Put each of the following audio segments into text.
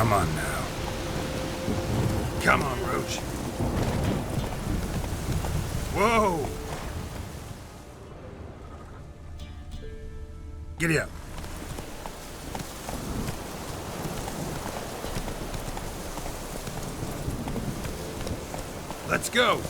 Come on now. Come on, Roach. Whoa! Giddy up. Let's go!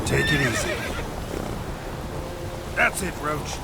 Take it easy. That's it, Roach.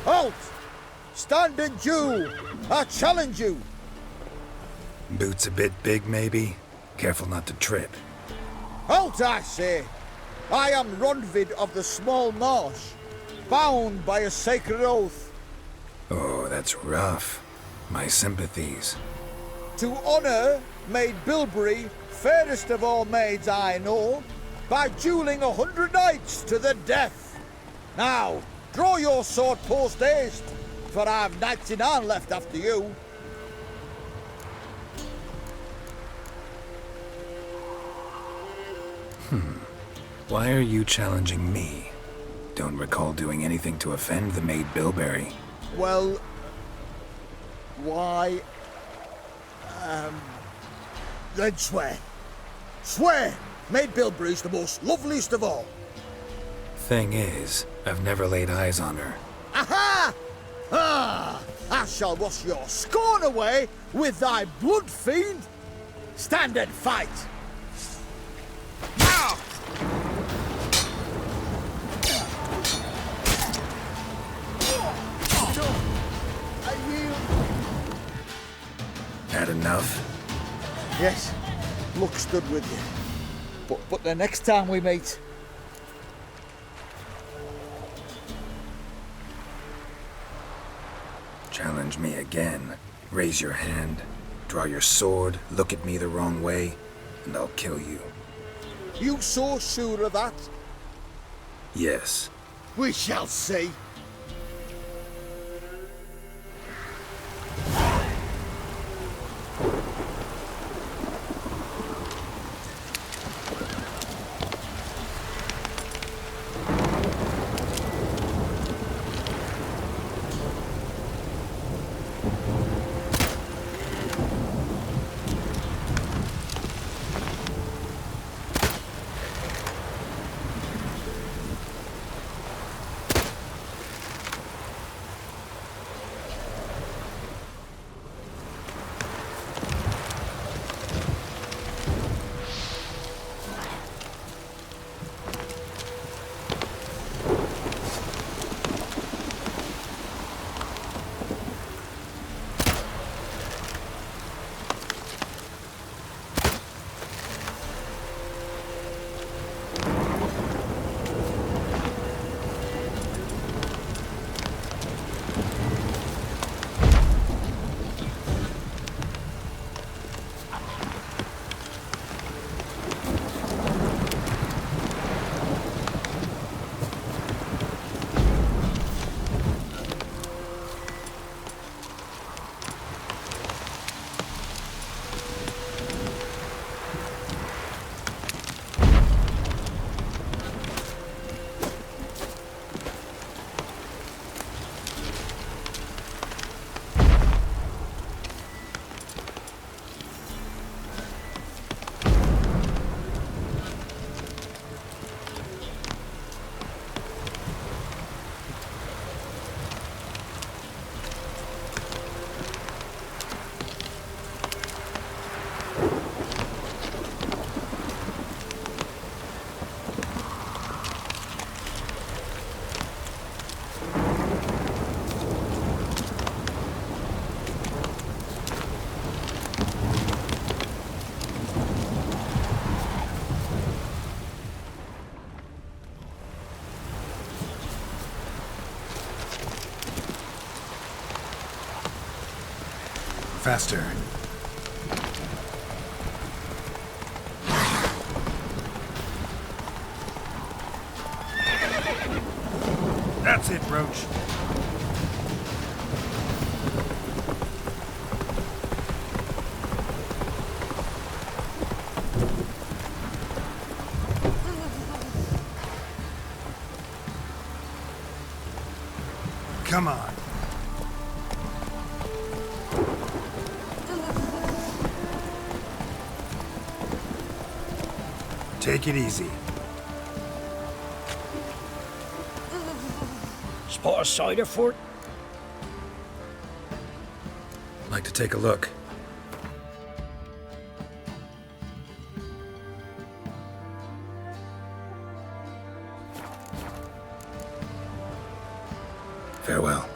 Halt! Stand and do! I challenge you! Boots a bit big, maybe? Careful not to trip. Halt, I say! I am Ronvid of the Small Marsh, bound by a sacred oath. Oh, that's rough. My sympathies. To honour Maid Bilberry, fairest of all maids I know, by duelling 100 knights to the death. Now, draw your sword post haste, for I've 99 left after you. Why are you challenging me? Don't recall doing anything to offend the Maid Bilberry. Well, why, then swear. Swear! Maid Bilberry's the most loveliest of all. Thing is, I've never laid eyes on her. Aha! Ah! I shall wash your scorn away with thy blood, fiend! Stand and fight! Now! I yield. Had enough? Yes, luck stood with you. But the next time we meet... Challenge me again. Raise your hand, draw your sword, look at me the wrong way, and I'll kill you. You so sure of that? Yes. We shall see. Faster. That's it, Roach. Come on. Take it easy. Spot a cider fort? Like to take a look. Farewell.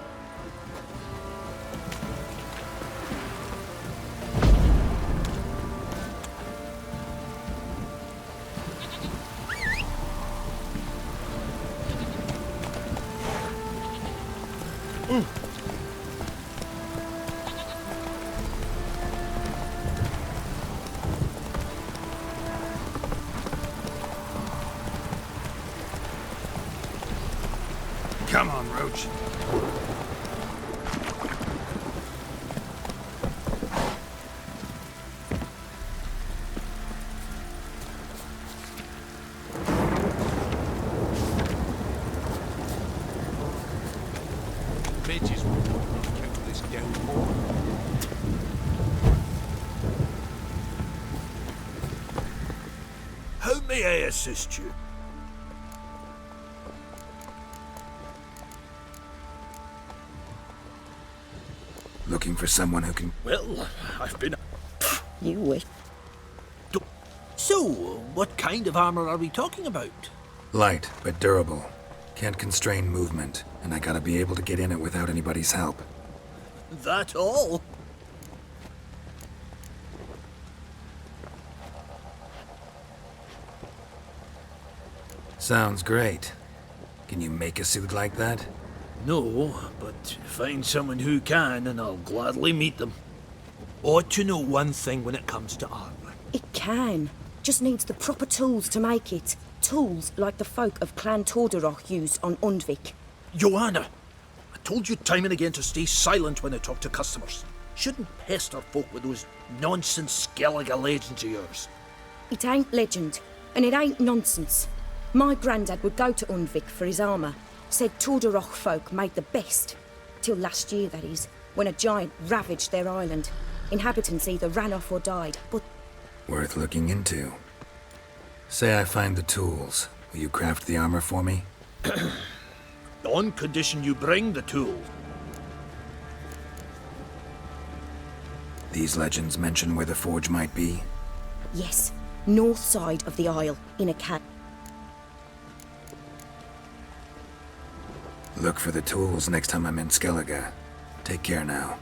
Come on, Roach. Bitches will not kept this down for. How may I assist you? Looking for someone who can... Well, I've been... You wish. So, what kind of armor are we talking about? Light, but durable. Can't constrain movement, and I gotta be able to get in it without anybody's help. That all? Sounds great. Can you make a suit like that? No, but find someone who can and I'll gladly meet them. Ought to know one thing when it comes to armor. It can. Just needs the proper tools to make it. Tools like the folk of Clan Tordarroch used on Undvik. Joanna, I told you time and again to stay silent when I talk to customers. Shouldn't pester folk with those nonsense Skellige legends of yours. It ain't legend, and it ain't nonsense. My granddad would go to Undvik for his armour. Said Tordarroch folk made the best. Till last year, that is, when a giant ravaged their island. Inhabitants either ran off or died, but... Worth looking into. Say I find the tools. Will you craft the armor for me? On condition you bring the tool. These legends mention where the forge might be? Yes, north side of the isle, in a cave. Look for the tools next time I'm in Skellige. Take care now.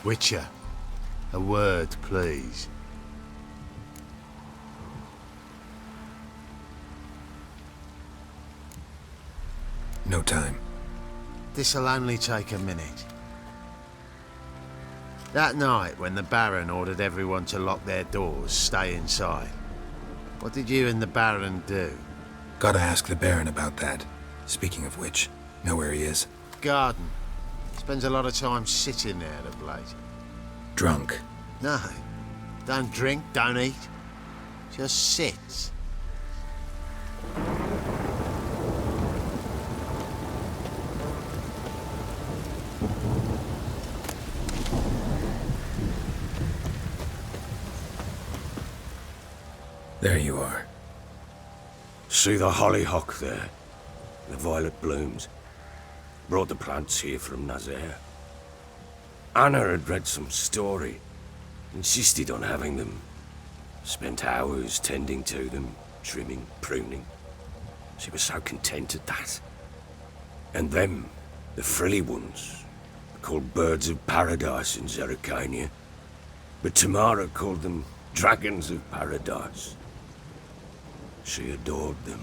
Witcher, a word, please. No time. This'll only take a minute. That night when the Baron ordered everyone to lock their doors, stay inside, what did you and the Baron do? Gotta ask the Baron about that. Speaking of which, know where he is? Garden. Spends a lot of time sitting there of late. Drunk. No, don't drink, don't eat. Just sits. There you are. See the hollyhock there? The violet blooms. Brought the plants here from Maceraya. Anna had read some story. Insisted on having them. Spent hours tending to them, trimming, pruning. She was so content at that. And them, the frilly ones, called birds of paradise in Zerrikania. But Tamara called them dragons of paradise. She adored them.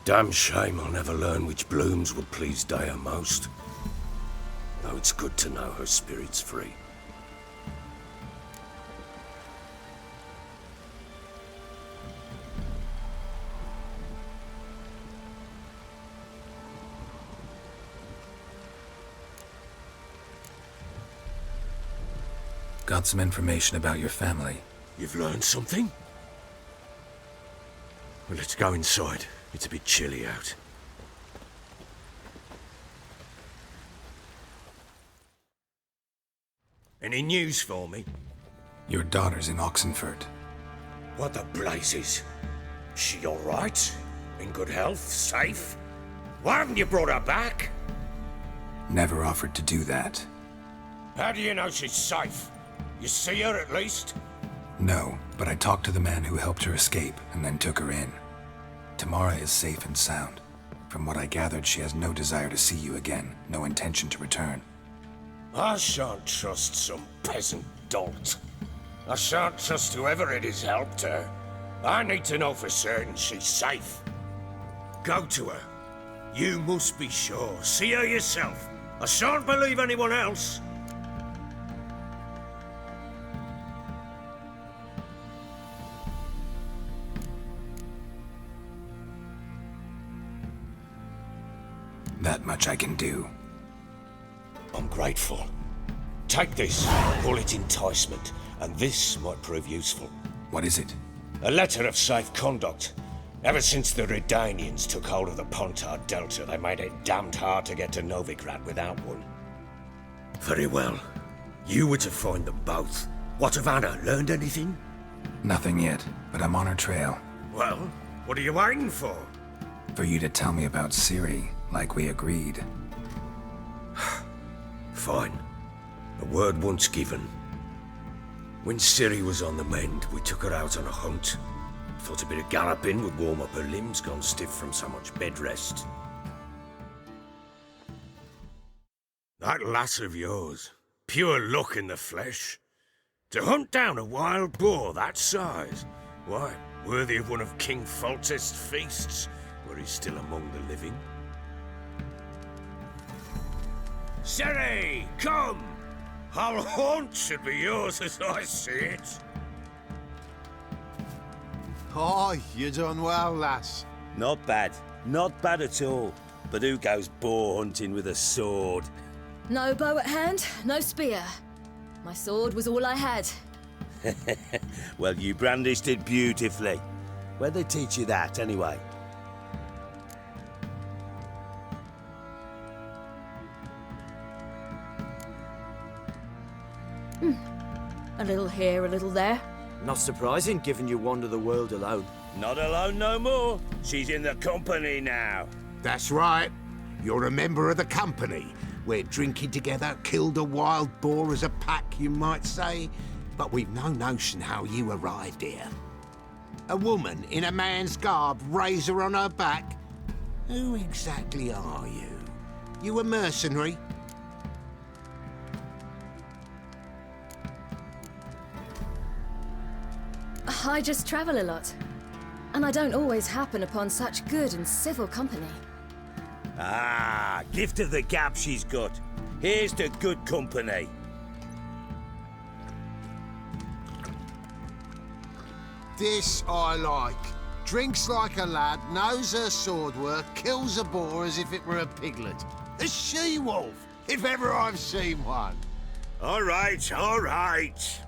Damn shame I'll never learn which blooms would please Dea most. Though it's good to know her spirit's free. Got some information about your family. You've learned something? Well, let's go inside. It's a bit chilly out. Any news for me? Your daughter's in Oxenford. What the blazes? She all right? In good health? Safe? Why haven't you brought her back? Never offered to do that. How do you know she's safe? You see her at least? No, but I talked to the man who helped her escape and then took her in. Tamara is safe and sound. From what I gathered, she has no desire to see you again, no intention to return. I shan't trust some peasant dolt. I shan't trust whoever it is helped her. I need to know for certain she's safe. Go to her. You must be sure. See her yourself. I shan't believe anyone else. That much I can do. I'm grateful. Take this, call it enticement, and this might prove useful. What is it? A letter of safe conduct. Ever since the Redanians took hold of the Pontard Delta, they made it damned hard to get to Novigrad without one. Very well. You were to find them both. What of Anna? Learned anything? Nothing yet, but I'm on her trail. Well, what are you waiting for? For you to tell me about Ciri, like we agreed. Fine. A word once given. When Ciri was on the mend, we took her out on a hunt. Thought a bit of galloping would warm up her limbs gone stiff from so much bed rest. That lass of yours, pure luck in the flesh. To hunt down a wild boar that size, why, worthy of one of King Foltest's feasts, where he's still among the living. Ciri, come! Our haunt should be yours as I see it. Oh, you done well, lass. Not bad. Not bad at all. But who goes boar hunting with a sword? No bow at hand, no spear. My sword was all I had. Well, you brandished it beautifully. Where'd they teach you that, anyway? A little here, a little there. Not surprising, given you wander the world alone. Not alone no more. She's in the company now. That's right. You're a member of the company. We're drinking together, killed a wild boar as a pack, you might say. But we've no notion how you arrived here. A woman in a man's garb, razor on her back. Who exactly are you? You a mercenary? I just travel a lot. And I don't always happen upon such good and civil company. Ah, gift of the gab she's got. Here's to good company. This I like. Drinks like a lad, knows her sword work, kills a boar as if it were a piglet. A she-wolf, if ever I've seen one. All right, all right.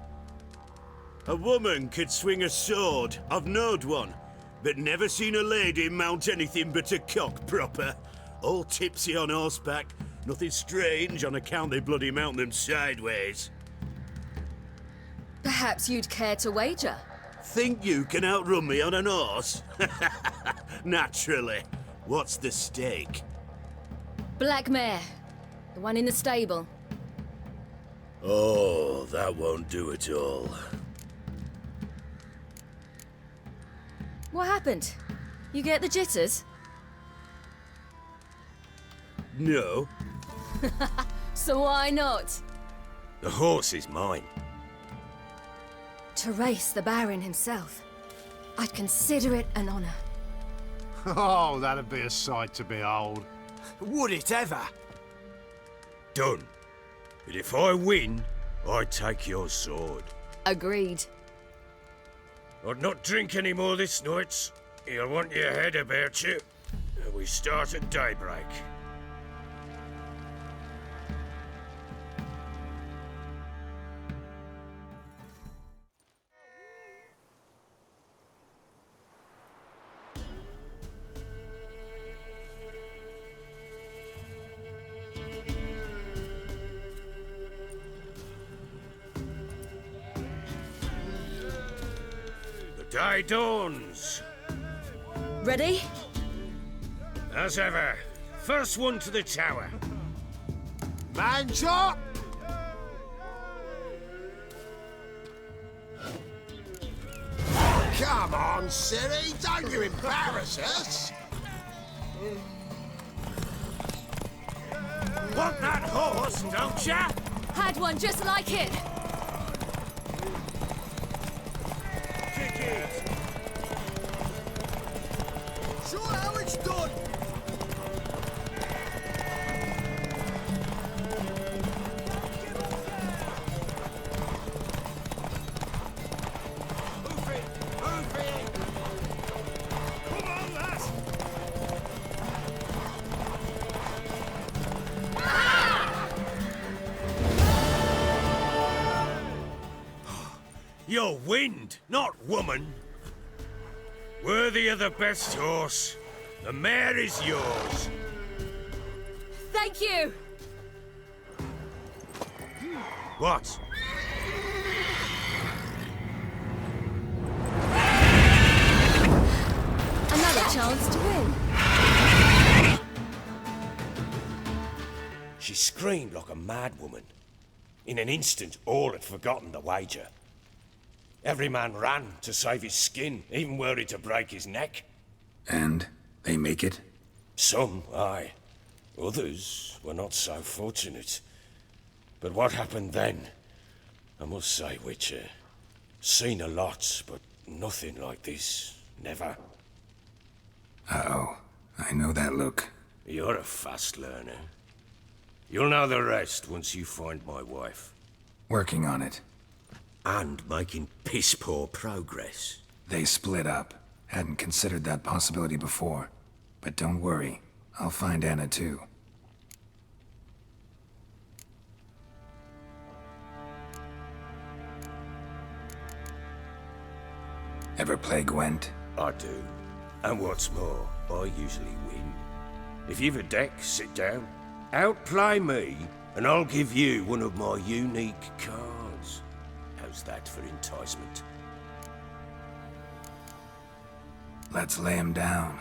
A woman could swing a sword. I've knowed one. But never seen a lady mount anything but a cock proper. All tipsy on horseback. Nothing strange on account they bloody mount them sideways. Perhaps you'd care to wager? Think you can outrun me on an horse? Naturally. What's the stake? Black mare. The one in the stable. Oh, that won't do at all. What happened? You get the jitters? No, So why not? the horse is mine. To race the Baron himself. I'd consider it an honor. Oh, that'd be a sight to behold. Would it ever? Done. But if I win, I take your sword. Agreed. I'd not drink any more this night. You'll want your head about you. We start at daybreak. The day dawns. Ready? As ever, first one to the tower. Man shot! Come on, Ciri, don't you embarrass us! Want that horse, don't ya? Had one just like it. Kick it. Show how it's done! Move it, move it. Come on, lads. You're wind, not woman. Worthy of the best horse. The mare is yours. Thank you. What? Another chance to win. She screamed like a mad woman. In an instant, all had forgotten the wager. Every man ran to save his skin, even were it to break his neck. And they make it? Some, aye. Others were not so fortunate. But what happened then? I must say, Witcher, seen a lot, but nothing like this. Never. Uh-oh. I know that look. You're a fast learner. You'll know the rest once you find my wife. Working on it. And making piss-poor progress. They split up. Hadn't considered that possibility before. But don't worry. I'll find Anna too. Ever play Gwent? I do. And what's more, I usually win. If you've a deck, sit down. Outplay me, and I'll give you one of my unique cards. How's that for enticement? Let's lay him down.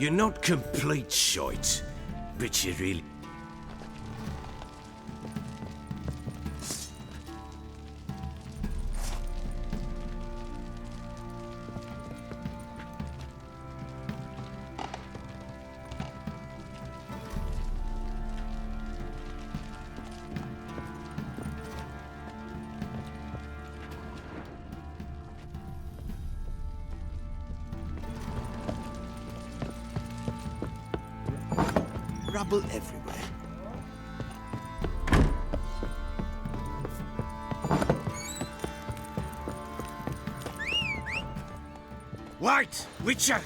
You're not complete shite, but you really... Rubble everywhere. Wait, Witcher!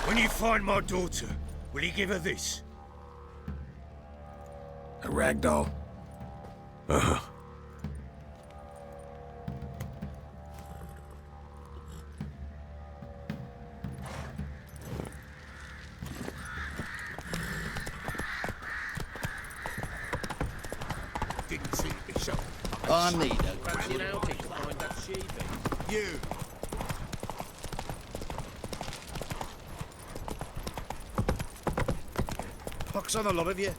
When you find my daughter, will you give her this? A rag doll? Uh-huh. Didn't see it myself. I need a good outing to find that she be. You. Pox on a lot of you.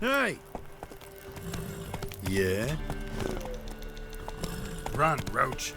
Hey. Yeah? Run, Roach.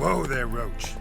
Whoa there, Roach.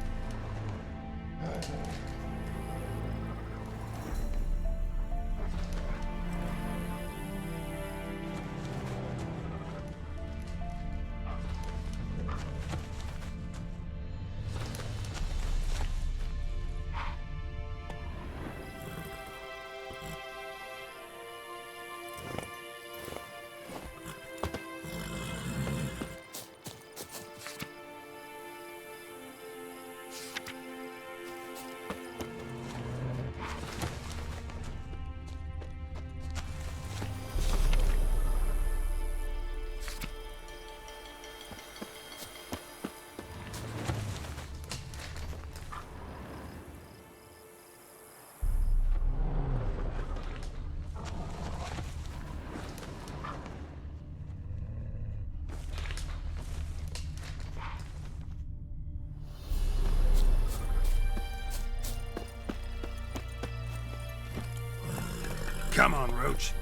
Come on, Roach.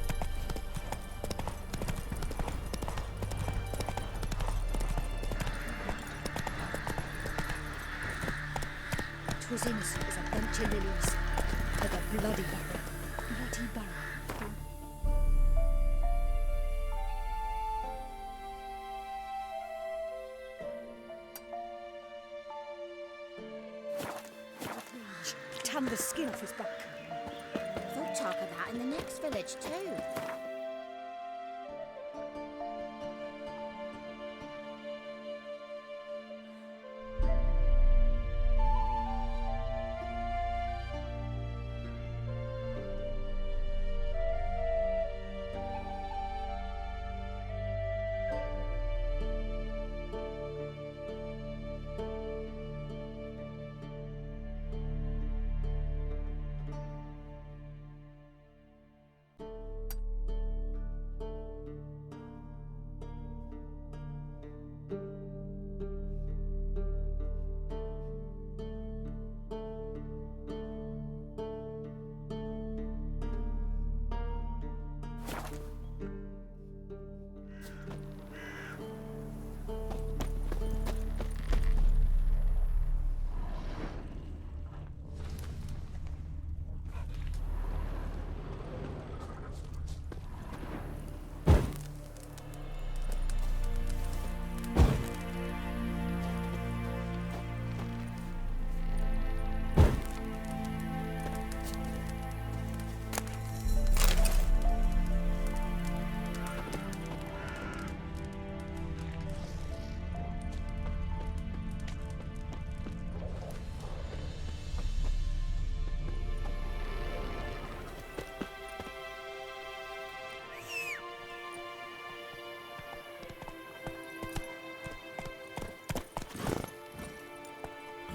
Twas innocent as a bunch of lilies. Like a bloody barrel. Bloody barrel. Tan the skin off his back. They'll talk of that in the next village too.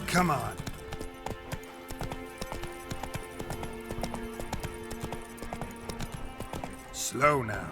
Come on. Slow now.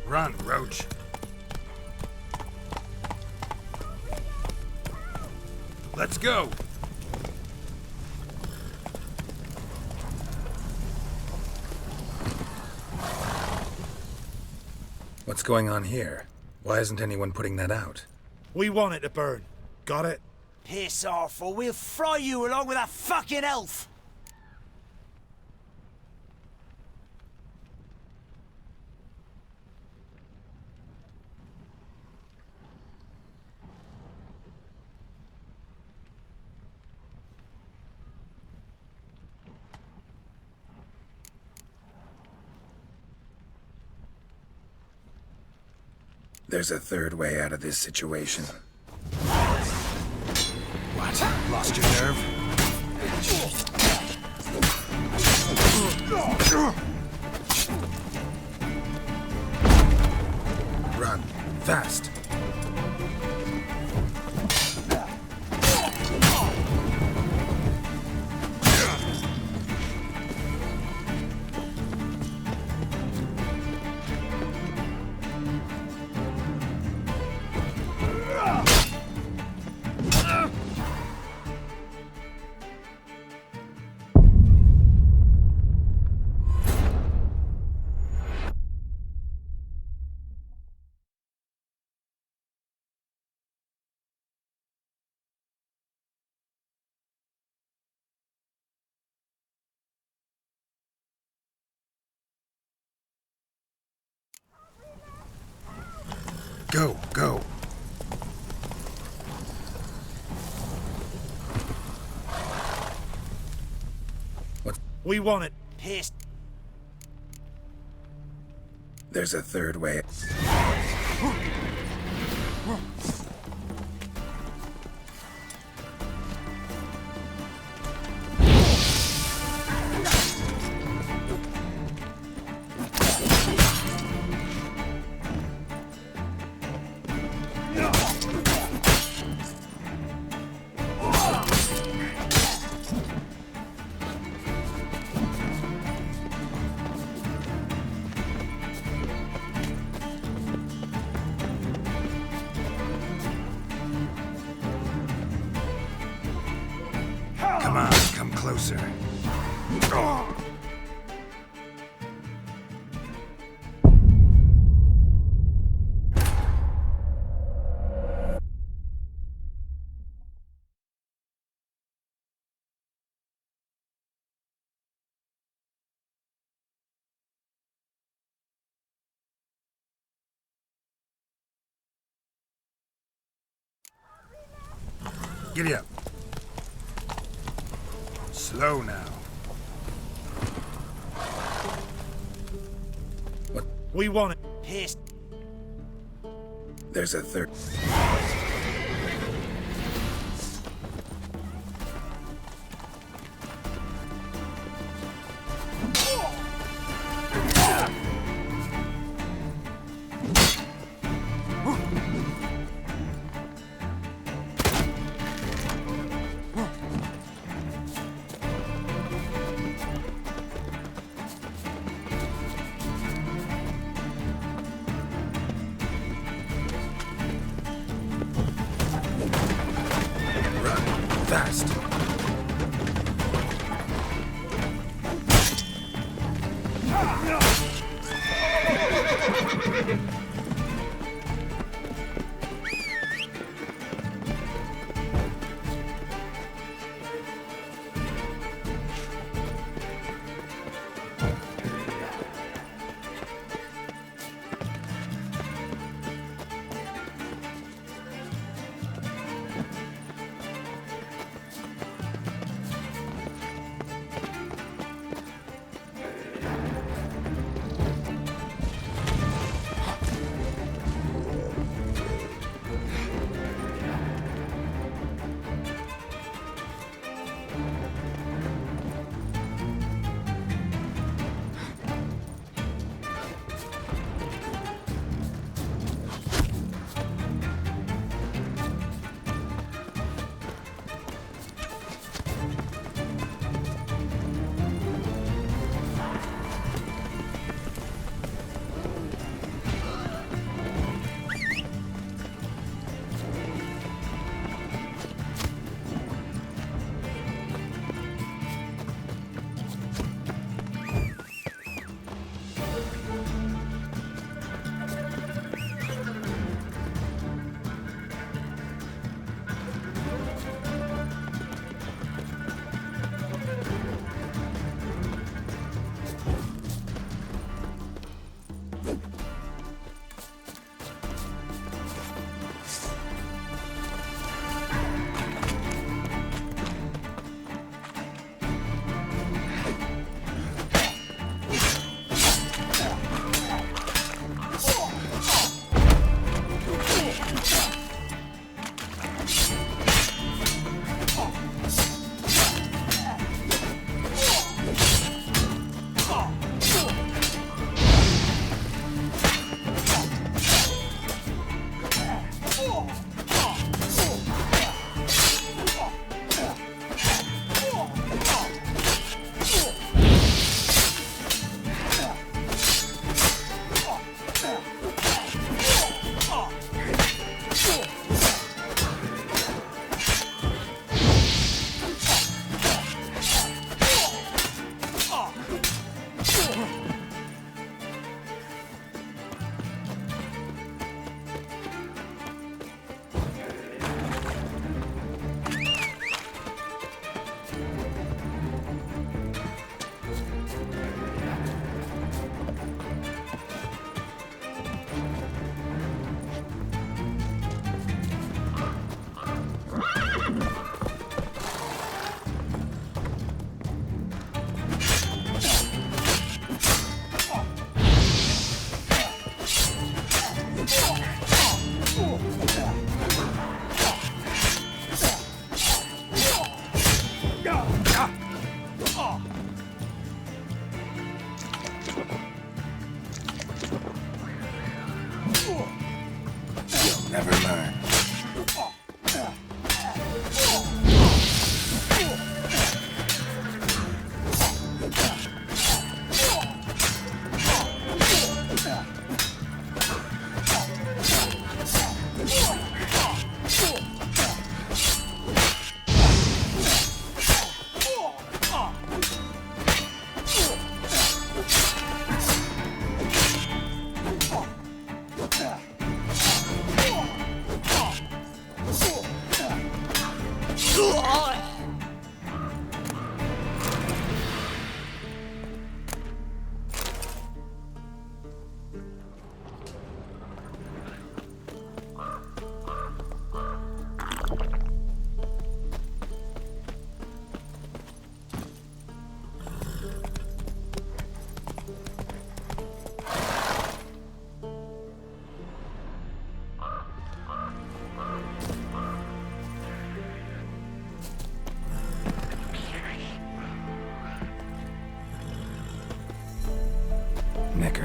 Run, Roach. Let's go. What's going on here? Why isn't anyone putting that out? We want it to burn. Got it? Piss off, or we'll fry you along with a fucking elf! There's a third way out of this situation. What? Lost your nerve? Run. Fast. Go, go. What? We want it. Pissed. There's a third way. Come on, come closer. Giddy up. Slow now. What? We want it. Pissed. There's a third. Fast.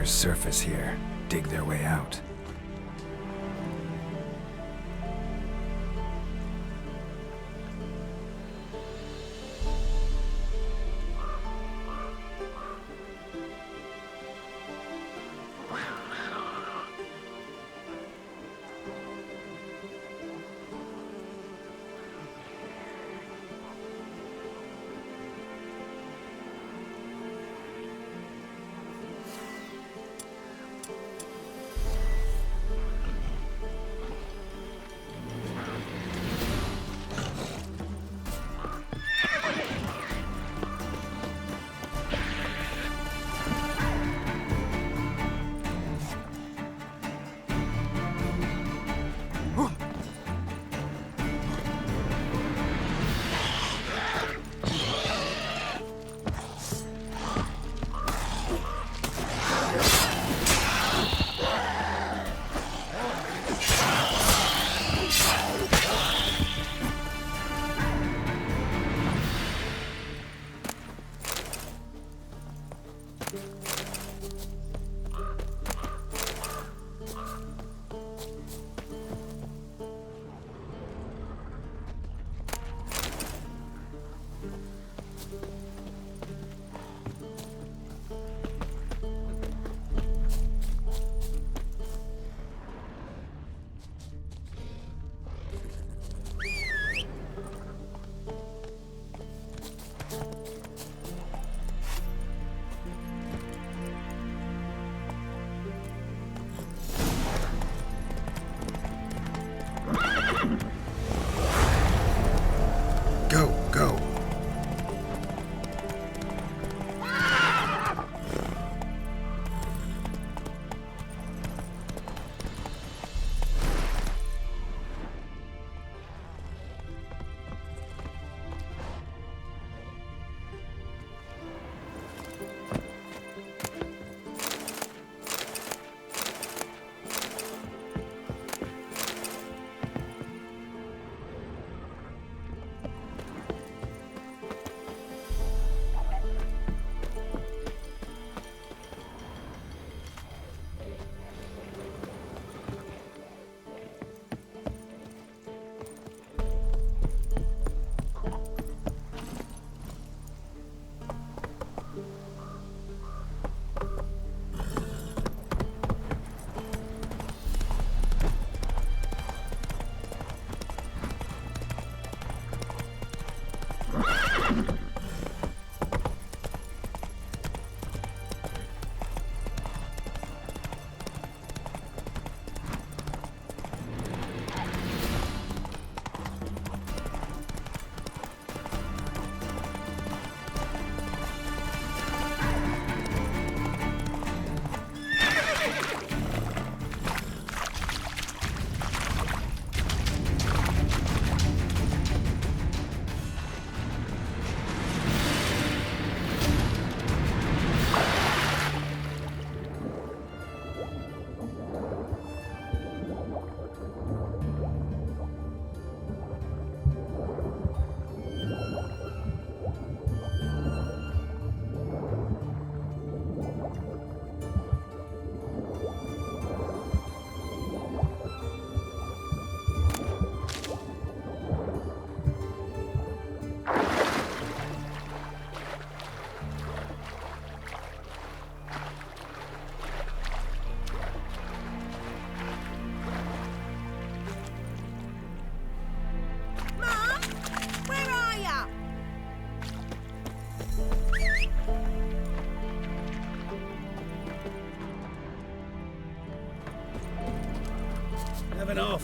Walkers surface here, dig their way out.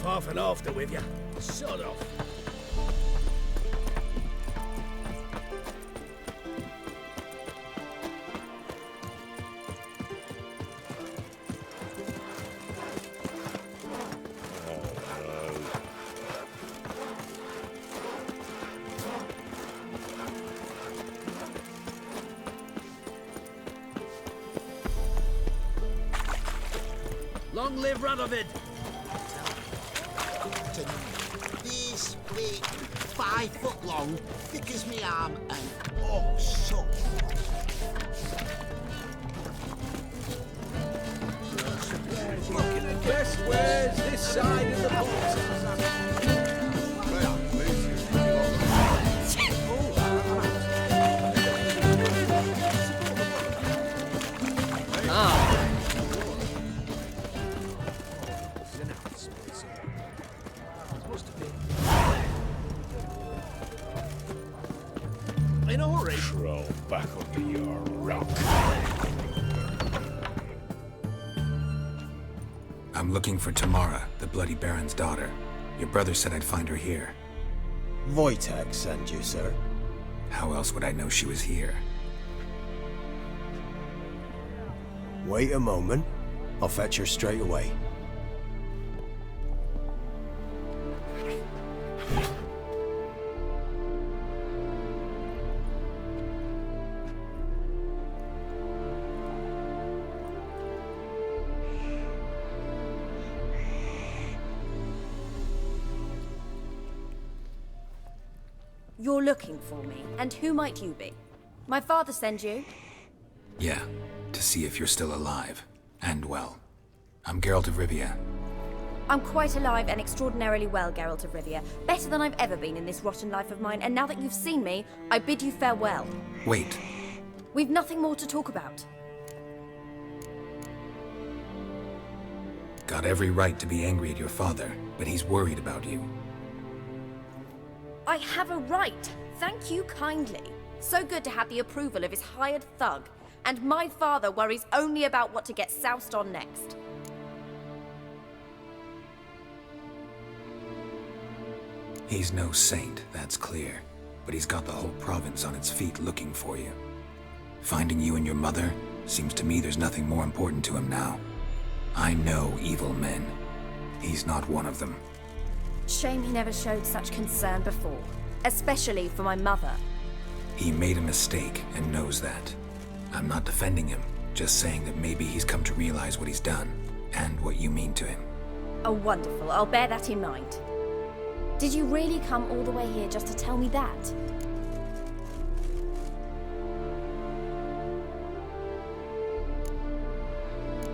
Half and after with you. Sod off. Long live Radovid! This big, 5 foot long, thick as me arm, and oh, so. Best wears this side of the In a hurry. Crawl back under your rock. I'm looking for Tamara, the Bloody Baron's daughter. Your brother said I'd find her here. Wojtek sent you, sir. How else would I know she was here? Wait a moment. I'll fetch her straight away. You're looking for me, and who might you be? My father sent you? Yeah, to see if you're still alive. And well. I'm Geralt of Rivia. I'm quite alive and extraordinarily well, Geralt of Rivia. Better than I've ever been in this rotten life of mine, and now that you've seen me, I bid you farewell. Wait. We've nothing more to talk about. Got every right to be angry at your father, but he's worried about you. I have a right. Thank you kindly. So good to have the approval of his hired thug. And my father worries only about what to get soused on next. He's no saint, that's clear. But he's got the whole province on its feet looking for you. Finding you and your mother, seems to me there's nothing more important to him now. I know evil men. He's not one of them. Shame he never showed such concern before. Especially for my mother. He made a mistake and knows that. I'm not defending him, just saying that maybe he's come to realize what he's done, and what you mean to him. Oh, wonderful. I'll bear that in mind. Did you really come all the way here just to tell me that?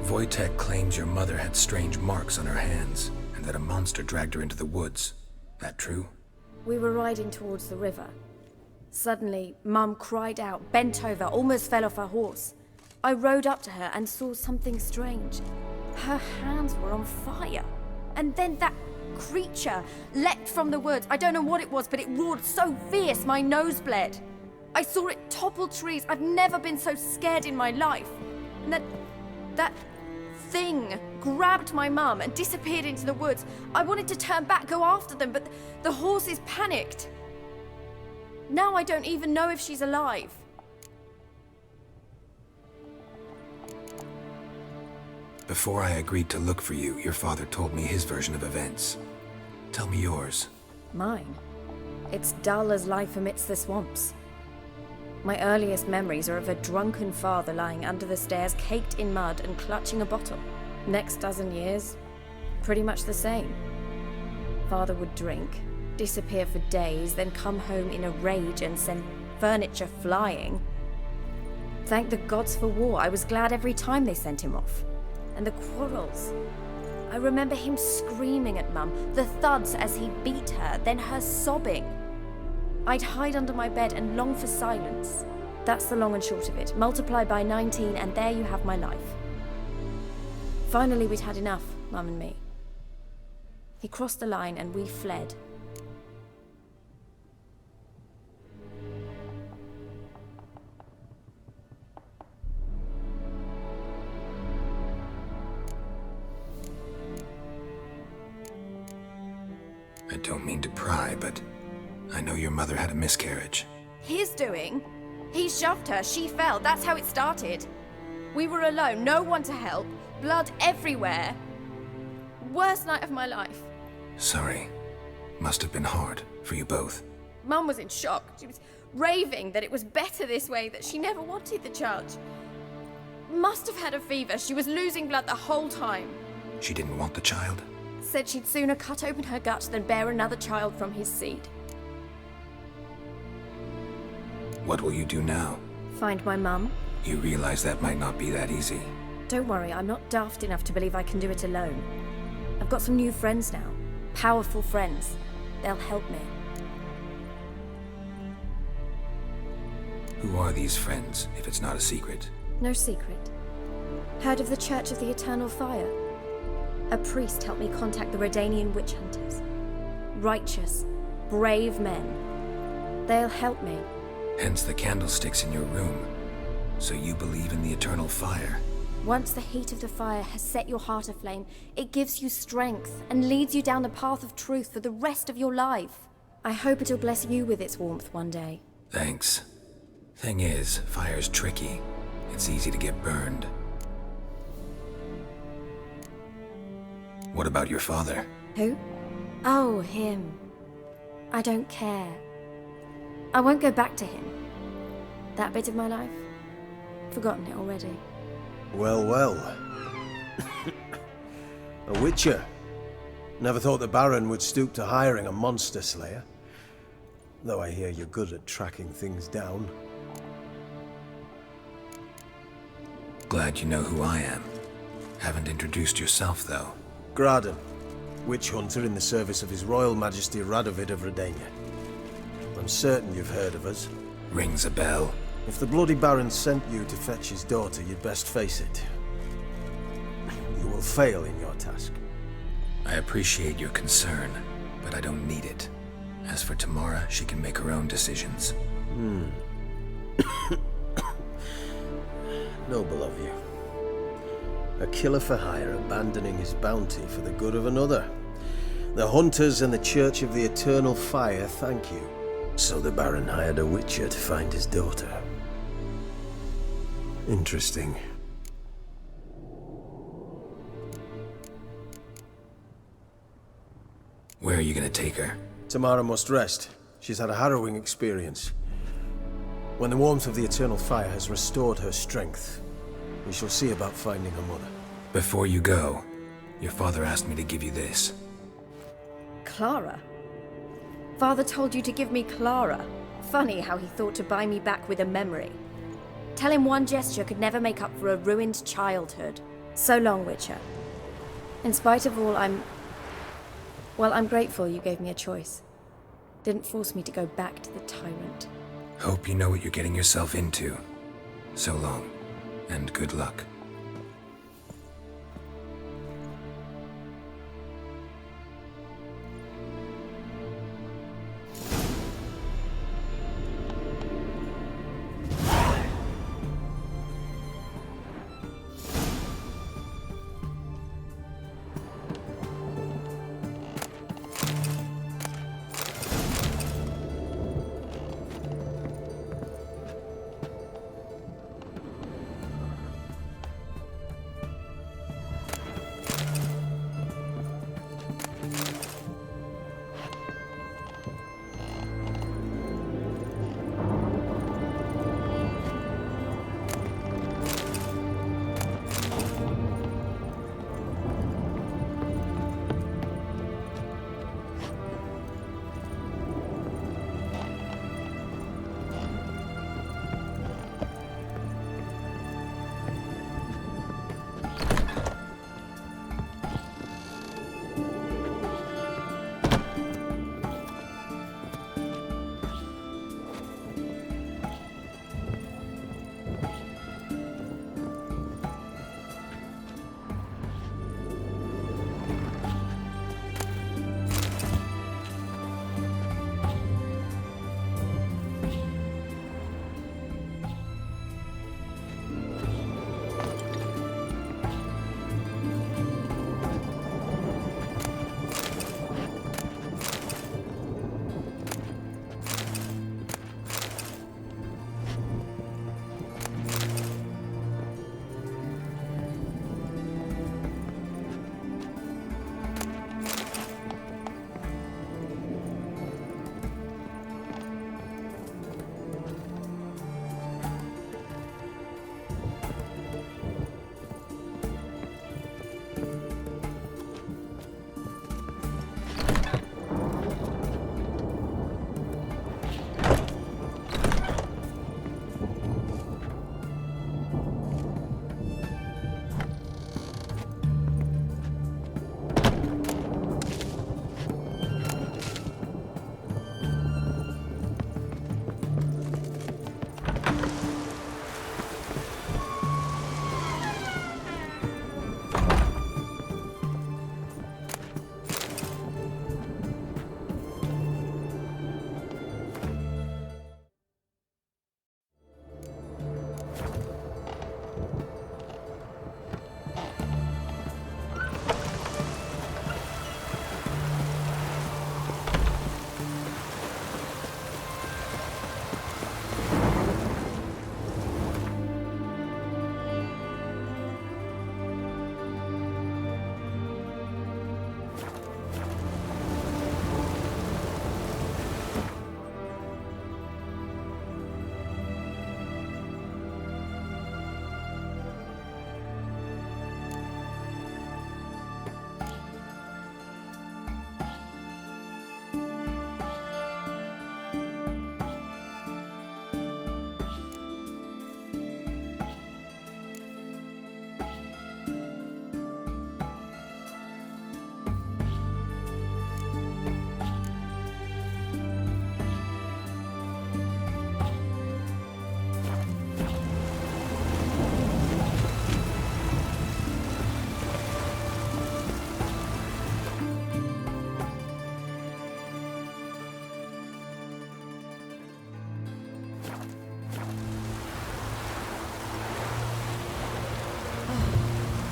Wojtek claims your mother had strange marks on her hands, and that a monster dragged her into the woods. That true? We were riding towards the river. Suddenly, Mum cried out, bent over, almost fell off her horse. I rode up to her and saw something strange. Her hands were on fire. And then that creature leapt from the woods. I don't know what it was, but it roared so fierce my nose bled. I saw it topple trees. I've never been so scared in my life. And that thing grabbed my mum and disappeared into the woods. I wanted to turn back, go after them, but the horses panicked. Now I don't even know if she's alive. Before I agreed to look for you, your father told me his version of events. Tell me yours. Mine? It's dull as life amidst the swamps. My earliest memories are of a drunken father lying under the stairs, caked in mud and clutching a bottle. Next dozen years, pretty much the same. Father would drink, disappear for days, then come home in a rage and send furniture flying. Thank the gods for war. I was glad every time they sent him off. And the quarrels. I remember him screaming at Mum, the thuds as he beat her, then her sobbing. I'd hide under my bed and long for silence. That's the long and short of it. Multiply by 19 and there you have my life. Finally we'd had enough, Mum and me. He crossed the line and we fled. I don't mean to pry, but I know your mother had a miscarriage. His doing? He shoved her, she fell, that's how it started. We were alone, no one to help, blood everywhere. Worst night of my life. Sorry. Must have been hard for you both. Mum was in shock. She was raving that it was better this way, that she never wanted the child. Must have had a fever, she was losing blood the whole time. She didn't want the child? Said she'd sooner cut open her gut than bear another child from his seed. What will you do now? Find my mum. You realize that might not be that easy. Don't worry, I'm not daft enough to believe I can do it alone. I've got some new friends now. Powerful friends. They'll help me. Who are these friends, if it's not a secret? No secret. Heard of the Church of the Eternal Fire? A priest helped me contact the Redanian witch hunters. Righteous, brave men. They'll help me. Hence the candlesticks in your room. So you believe in the eternal fire? Once the heat of the fire has set your heart aflame, it gives you strength and leads you down the path of truth for the rest of your life. I hope it'll bless you with its warmth one day. Thanks. Thing is, fire's tricky. It's easy to get burned. What about your father? Who? Oh, him. I don't care. I won't go back to him. That bit of my life? Forgotten it already. Well, well. A witcher. Never thought the Baron would stoop to hiring a monster slayer. Though I hear you're good at tracking things down. Glad you know who I am. Haven't introduced yourself, though. Graden, witch hunter in the service of His Royal Majesty Radovid of Redania. I'm certain you've heard of us. Rings a bell. If the Bloody Baron sent you to fetch his daughter, you'd best face it. You will fail in your task. I appreciate your concern, but I don't need it. As for Tamara, she can make her own decisions. Noble of you. A killer for hire abandoning his bounty for the good of another. The hunters and the Church of the Eternal Fire thank you. So the Baron hired a witcher to find his daughter. Interesting. Where are you gonna take her? Tamara must rest. She's had a harrowing experience. When the warmth of the Eternal Fire has restored her strength, we shall see about finding her mother. Before you go, your father asked me to give you this. Clara? Father told you to give me Clara. Funny how he thought to buy me back with a memory. Tell him one gesture could never make up for a ruined childhood. So long, Witcher. In spite of all, I'm grateful you gave me a choice. Didn't force me to go back to the tyrant. Hope you know what you're getting yourself into. So long, and good luck.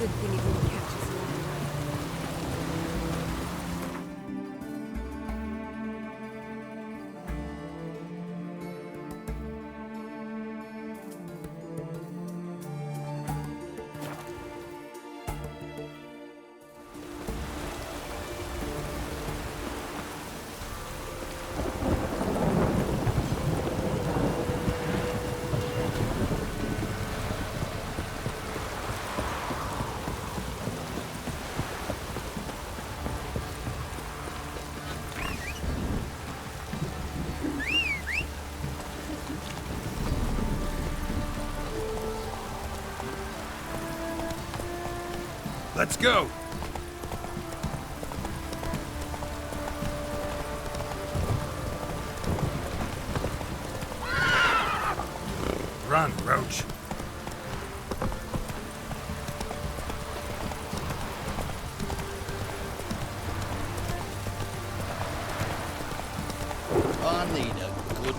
Good thing it didn't catch us along the way. Let's go! Run, Roach. I need a good...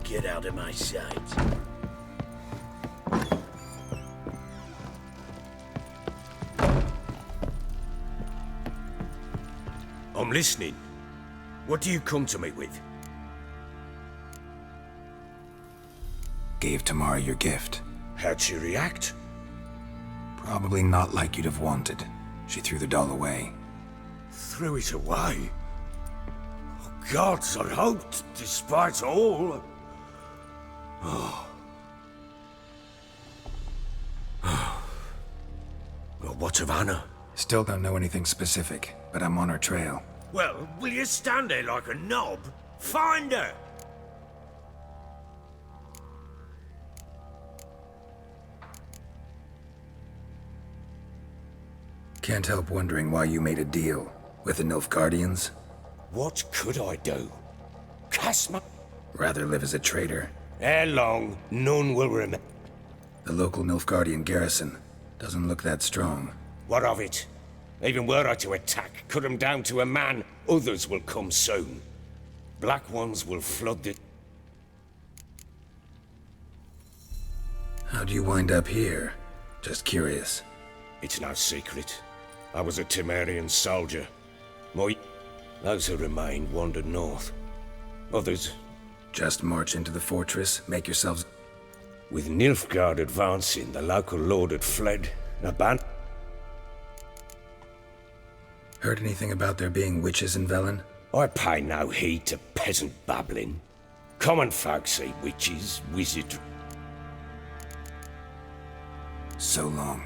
Get out of my sight. I'm listening. What do you come to me with? Gave Tamara your gift. How'd she react? Probably not like you'd have wanted. She threw the doll away. Threw it away? Oh, gods, I hoped, despite all... Well, what of Anna? Still don't know anything specific, but I'm on her trail. Well, will you stand there like a knob? Find her! Can't help wondering why you made a deal with the Nilfgaardians. What could I do? Casma? Rather live as a traitor. Ere long, none will remain. The local Nilfgaardian garrison doesn't look that strong. What of it? Even were I to attack, cut them down to a man, others will come soon. Black ones will flood the... How'd you wind up here? Just curious. It's no secret. I was a Temerian soldier. Those who remained wandered north. Others... Just march into the fortress, make yourselves... With Nilfgaard advancing, the local lord had fled, abandoned... Heard anything about there being witches in Velen? I pay no heed to peasant babbling. Common folk see witches, wizardry... So long.